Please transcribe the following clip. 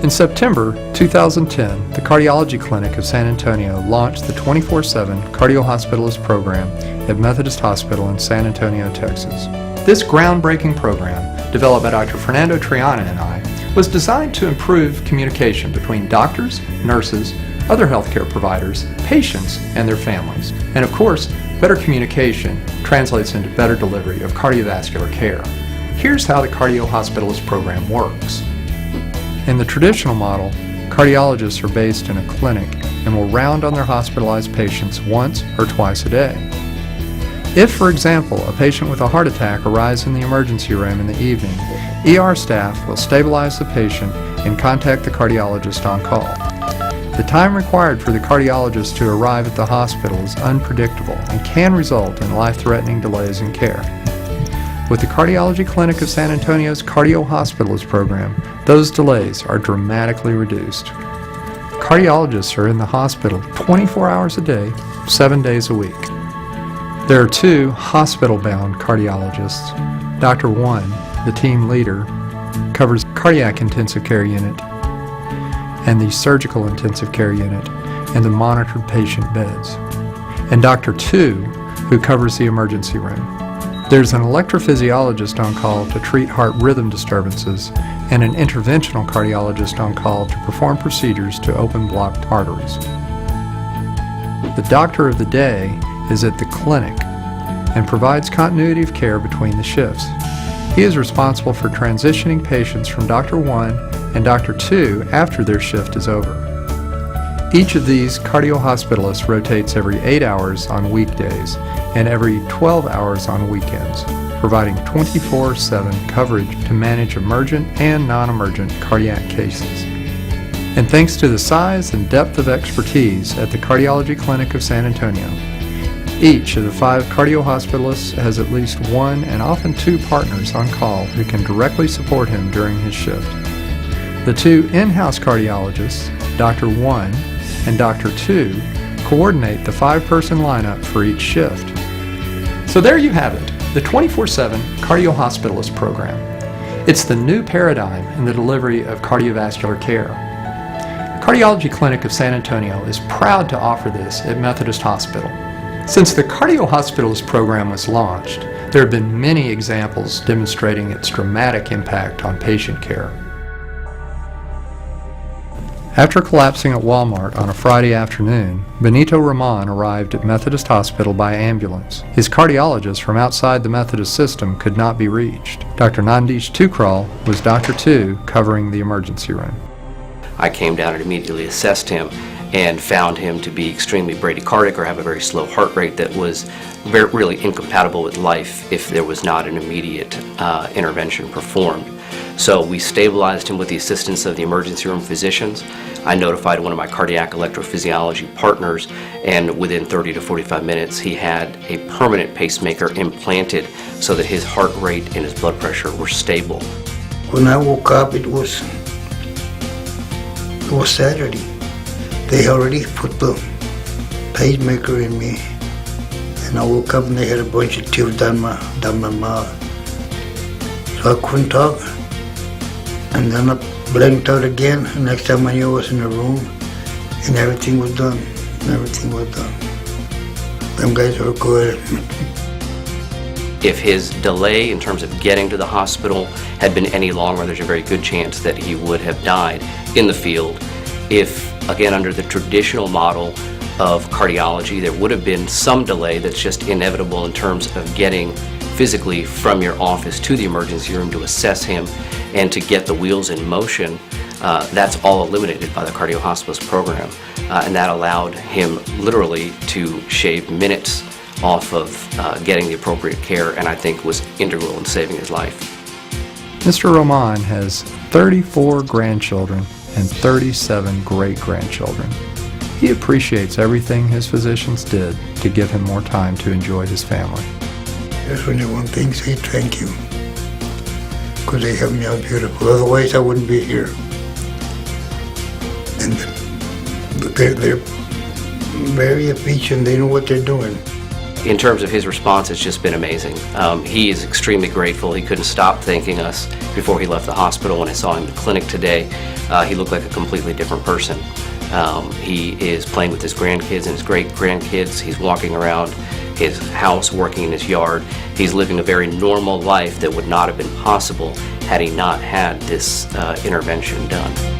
In September 2010, the Cardiology Clinic of San Antonio launched the 24/7 Cardio-Hospitalist Program at Methodist Hospital in San Antonio, Texas. This groundbreaking program, developed by Dr. Fernando Triana and I, was designed to improve communication between doctors, nurses, other healthcare providers, patients, and their families. And of course, better communication translates into better delivery of cardiovascular care. Here's how the Cardio-Hospitalist Program works. In the traditional model, cardiologists are based in a clinic and will round on their hospitalized patients once or twice a day. If, for example, a patient with a heart attack arrives in the emergency room in the evening, ER staff will stabilize the patient and contact the cardiologist on call. The time required for the cardiologist to arrive at the hospital is unpredictable and can result in life-threatening delays in care. With the Cardiology Clinic of San Antonio's Cardio-Hospitalist Program, those delays are dramatically reduced. Cardiologists are in the hospital 24 hours a day, 7 days a week. There are two hospital-bound cardiologists. Dr. One, the team leader, covers cardiac intensive care unit and the surgical intensive care unit and the monitored patient beds, and Dr. Two, who covers the emergency room. There's an electrophysiologist on call to treat heart rhythm disturbances and an interventional cardiologist on call to perform procedures to open blocked arteries. The doctor of the day is at the clinic and provides continuity of care between the shifts. He is responsible for transitioning patients from Dr. One and Dr. Two after their shift is over. Each of these cardio-hospitalists rotates every 8 hours on weekdays and every 12 hours on weekends, providing 24/7 coverage to manage emergent and non-emergent cardiac cases. And thanks to the size and depth of expertise at the Cardiology Clinic of San Antonio, each of the 5 cardio-hospitalists has at least one and often 2 partners on call who can directly support him during his shift. The 2 in-house cardiologists, Dr. One and Dr. Two, coordinate the 5-person lineup for each shift. So there you have it, the 24/7 Cardio-Hospitalist Program. It's the new paradigm in the delivery of cardiovascular care. The Cardiology Clinic of San Antonio is proud to offer this at Methodist Hospital. Since the Cardio-Hospitalist Program was launched, there have been many examples demonstrating its dramatic impact on patient care. After collapsing at Walmart on a Friday afternoon, Benito arrived at Methodist Hospital by ambulance. His cardiologist from outside the Methodist system could not be reached. Dr. Nandish Tukral was Dr. Two covering the emergency room. I came down and immediately assessed him and found him to be extremely bradycardic or have a very slow heart rate that was really incompatible with life if there was not an immediate intervention performed. So we stabilized him with the assistance of the emergency room physicians. I notified one of my cardiac electrophysiology partners, and within 30 to 45 minutes he had a permanent pacemaker implanted so that his heart rate and his blood pressure were stable. When I woke up, it was Saturday. They already put the pacemaker in me, and I woke up and they had a bunch of tubes down my mouth. So I couldn't talk. And then I blinked out again, and next time I knew I was in the room, and everything was done. Them guys were good. If his delay in terms of getting to the hospital had been any longer, there's a very good chance that he would have died in the field. If, again, under the traditional model of cardiology, there would have been some delay that's just inevitable in terms of getting physically from your office to the emergency room to assess him and to get the wheels in motion, that's all eliminated by the Cardio-Hospitalist Program. And that allowed him literally to shave minutes off of getting the appropriate care, and I think was integral in saving his life. Mr. Roman has 34 grandchildren and 37 great-grandchildren. He appreciates everything his physicians did to give him more time to enjoy his family. Just when you want things, say thank you, because they helped me out beautiful. Otherwise, I wouldn't be here. And they're very efficient. They know what they're doing. in terms of his response, it's just been amazing. He is extremely grateful. He couldn't stop thanking us before he left the hospital. When I saw him in the clinic today, he looked like a completely different person. He is playing with his grandkids and his great-grandkids. He's walking around his house, working in his yard. He's living a very normal life that would not have been possible had he not had this intervention done.